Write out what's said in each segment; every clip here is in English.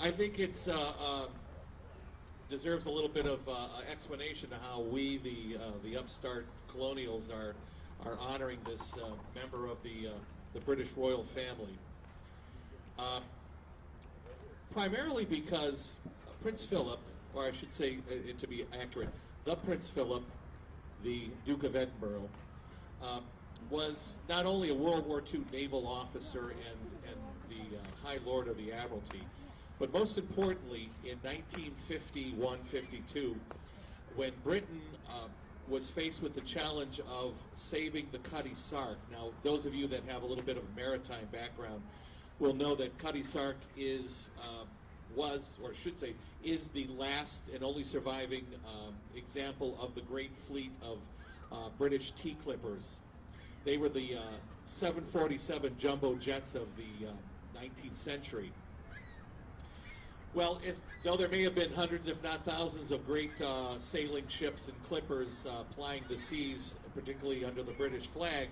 I think it's deserves a little bit of explanation to how we, the upstart colonials, are honoring this member of the British royal family. Primarily because Prince Philip, or I should say, to be accurate, the Prince Philip, the Duke of Edinburgh, was not only a World War II naval officer and the High Lord of the Admiralty, but most importantly, in 1951-52, when Britain was faced with the challenge of saving the Cutty Sark. Now, those of you that have a little bit of a maritime background will know that Cutty Sark is, was, or should say, is the last and only surviving example of the great fleet of British tea clippers. They were the 747 jumbo jets of the 19th century. Well, though there may have been hundreds, if not thousands, of great sailing ships and clippers plying the seas, particularly under the British flag,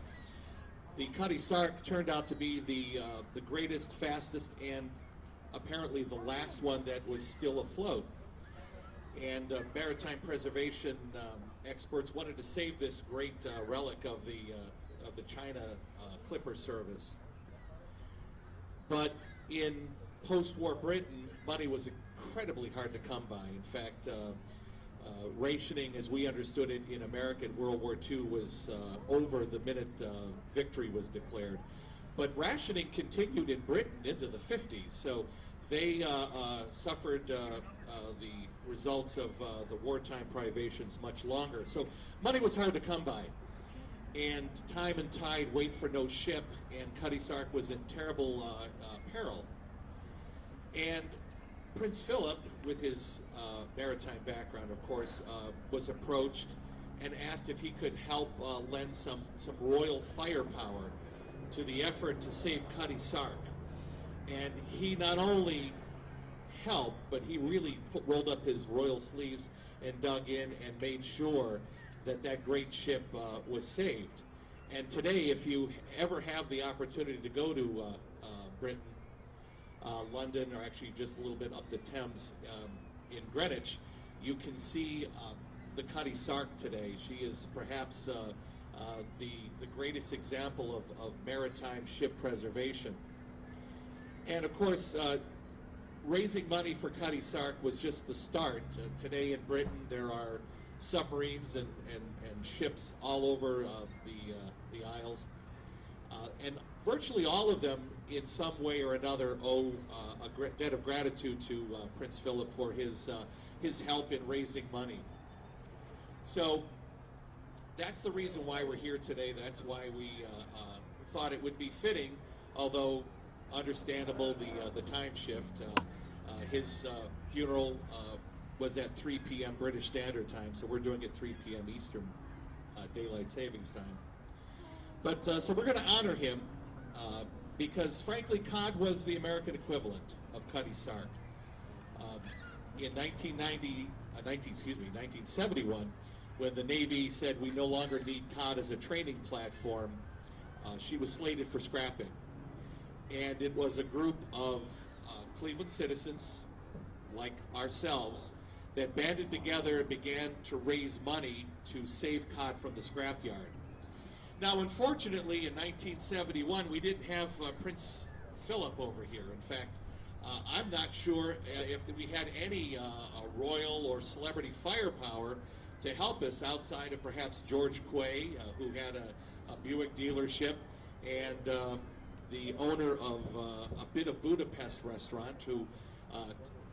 the Cutty Sark turned out to be the greatest, fastest, and apparently the last one that was still afloat. And maritime preservation experts wanted to save this great relic of the China clipper service. But in post-war Britain, money was incredibly hard to come by. In fact, rationing, as we understood it in America in World War II, was over the minute victory was declared. But rationing continued in Britain into the 50s, so they suffered the results of the wartime privations much longer. So money was hard to come by. And time and tide wait for no ship, and Cutty Sark was in terrible peril. And Prince Philip, with his maritime background, of course, was approached and asked if he could help lend some royal firepower to the effort to save Cutty Sark. And he not only helped, but he really rolled up his royal sleeves and dug in and made sure that that great ship was saved. And today, if you ever have the opportunity to go to Britain, London, or actually just a little bit up the Thames in Greenwich, you can see the Cutty Sark today. She is perhaps the greatest example of maritime ship preservation. And of course, raising money for Cutty Sark was just the start. Today in Britain, there are submarines and ships all over the Isles. And virtually all of them, in some way or another, owe a debt of gratitude to Prince Philip for his help in raising money. So that's the reason why we're here today. That's why we thought it would be fitting, although understandable, the time shift. His funeral was at 3 p.m. British Standard Time, so we're doing it 3 p.m. Eastern Daylight Savings Time. But so we're going to honor him because, frankly, Cod was the American equivalent of Cutty Sark. In 1971, when the Navy said we no longer need Cod as a training platform, she was slated for scrapping. And it was a group of Cleveland citizens, like ourselves, that banded together and began to raise money to save Cod from the scrapyard. Now, unfortunately, in 1971, we didn't have Prince Philip over here. In fact, I'm not sure if we had any royal or celebrity firepower to help us outside of perhaps George Quay, who had a Buick dealership, and the owner of a Bit of Budapest restaurant, who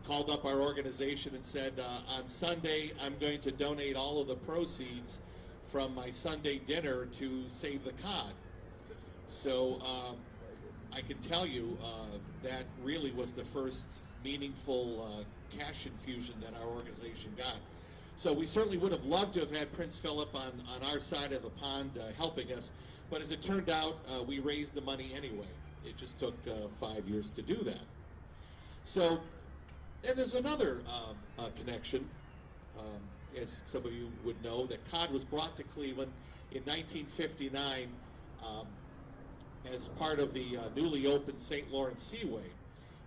called up our organization and said, on Sunday, I'm going to donate all of the proceeds from my Sunday dinner to save the Cod. So I can tell you that really was the first meaningful cash infusion that our organization got. So we certainly would have loved to have had Prince Philip on our side of the pond helping us, but as it turned out, we raised the money anyway. It just took 5 years to do that. So, and there's another connection. As some of you would know, that Cod was brought to Cleveland in 1959 as part of the newly opened St. Lawrence Seaway.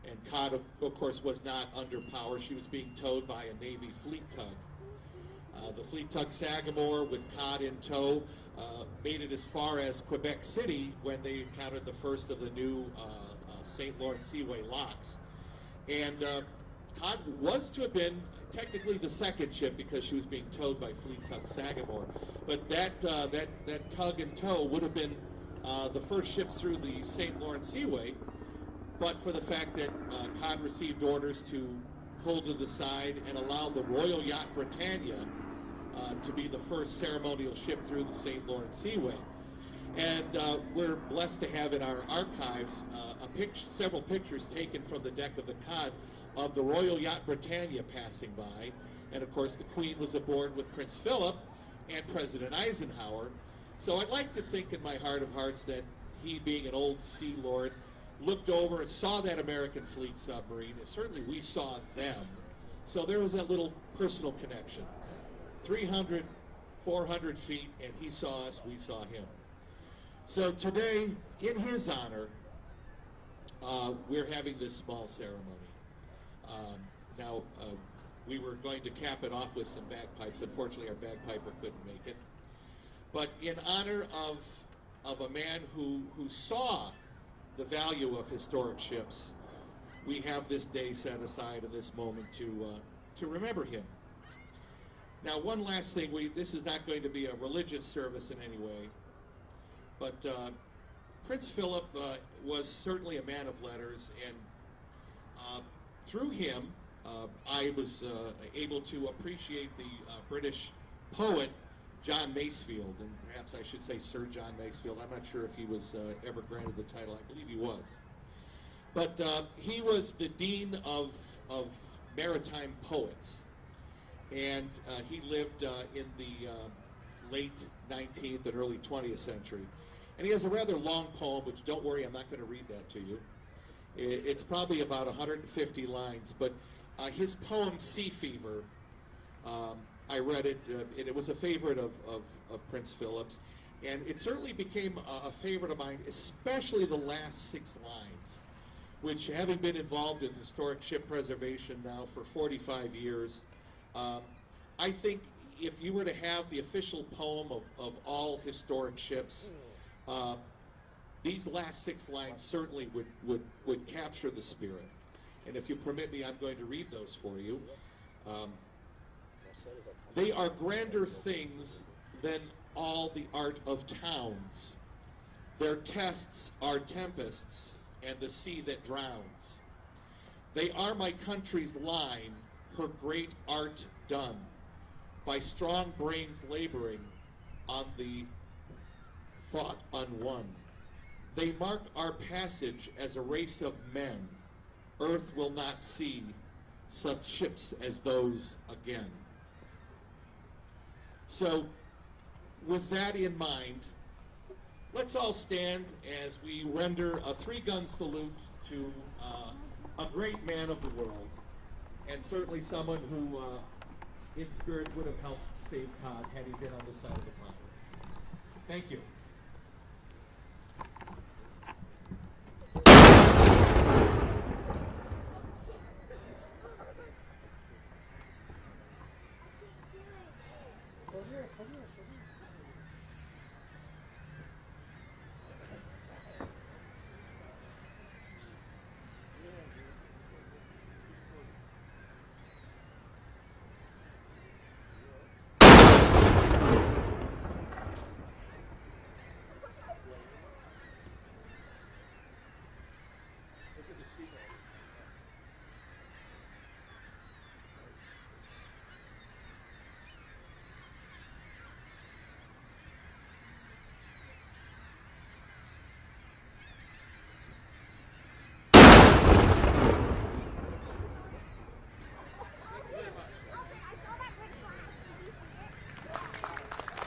And Cod, of course, was not under power. She was being towed by a Navy fleet tug. The fleet tug Sagamore, with Cod in tow, made it as far as Quebec City when they encountered the first of the new St. Lawrence Seaway locks. And Cod was to have been technically the second ship because she was being towed by fleet tug Sagamore. But that tug in tow would have been the first ships through the St. Lawrence Seaway, but for the fact that Cod received orders to pull to the side and allow the Royal Yacht Britannia to be the first ceremonial ship through the St. Lawrence Seaway. And we're blessed to have in our archives several pictures taken from the deck of the Cod of the Royal Yacht Britannia passing by. And of course the Queen was aboard with Prince Philip and President Eisenhower. So I'd like to think in my heart of hearts that he, being an old sea lord, looked over and saw that American fleet submarine, and certainly we saw them. So there was that little personal connection. 300, 400 feet, and he saw us, we saw him. So today, in his honor, we're having this small ceremony. Now, we were going to cap it off with some bagpipes. Unfortunately, our bagpiper couldn't make it. But in honor of a man who saw the value of historic ships, we have this day set aside in this moment to remember him. Now, one last thing, this is not going to be a religious service in any way, but Prince Philip was certainly a man of letters, and through him, I was able to appreciate the British poet John Masefield, and perhaps I should say Sir John Masefield. I'm not sure if he was ever granted the title. I believe he was. But he was the dean of maritime poets, and he lived in the late 19th and early 20th century. And he has a rather long poem, which, don't worry, I'm not going to read that to you. It's probably about 150 lines, but his poem, Sea Fever, I read it, and it was a favorite of Prince Philip's, and it certainly became a favorite of mine, especially the last 6 lines, which, having been involved in historic ship preservation now for 45 years, I think if you were to have the official poem of all historic ships, these last 6 lines certainly would capture the spirit. And if you permit me, I'm going to read those for you. They are grander things than all the art of towns. Their tests are tempests and the sea that drowns. They are my country's line, her great art done, by strong brains laboring on the thought unwon. They mark our passage as a race of men. Earth will not see such ships as those again. So, with that in mind, let's all stand as we render a 3-gun salute to a great man of the world, and certainly someone who, in spirit, would have helped save Cod had he been on this side of the pond. Thank you.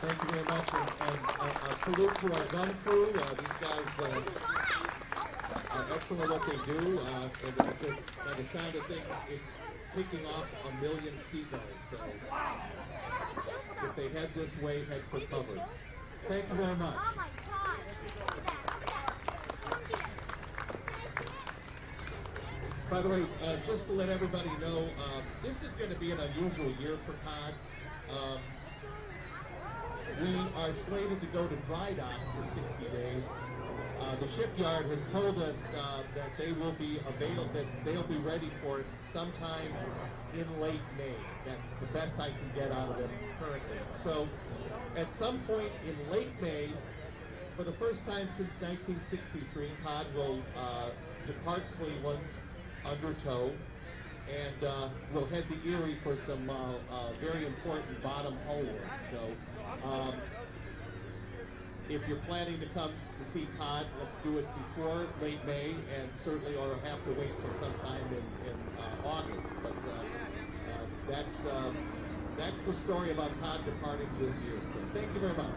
Thank you very much, and a salute to our gun crew. These guys are excellent at what they do, and by the sound of things, it's picking off 1 million seagulls, so if they head this way, head for cover. Thank you very much. Oh my God. By the way, just to let everybody know, this is going to be an unusual year for Cod. We are slated to go to dry dock for 60 days. The shipyard has told us that they will be available, that they'll be ready for us sometime in late May. That's the best I can get out of them currently. So, at some point in late May, for the first time since 1963, Cod will depart Cleveland under tow, and we'll head to Erie for some very important bottom hull work. So, if you're planning to come to see Cod, let's do it before late May, and certainly or have to wait till sometime in August. But that's the story about Cod departing this year. So thank you very much.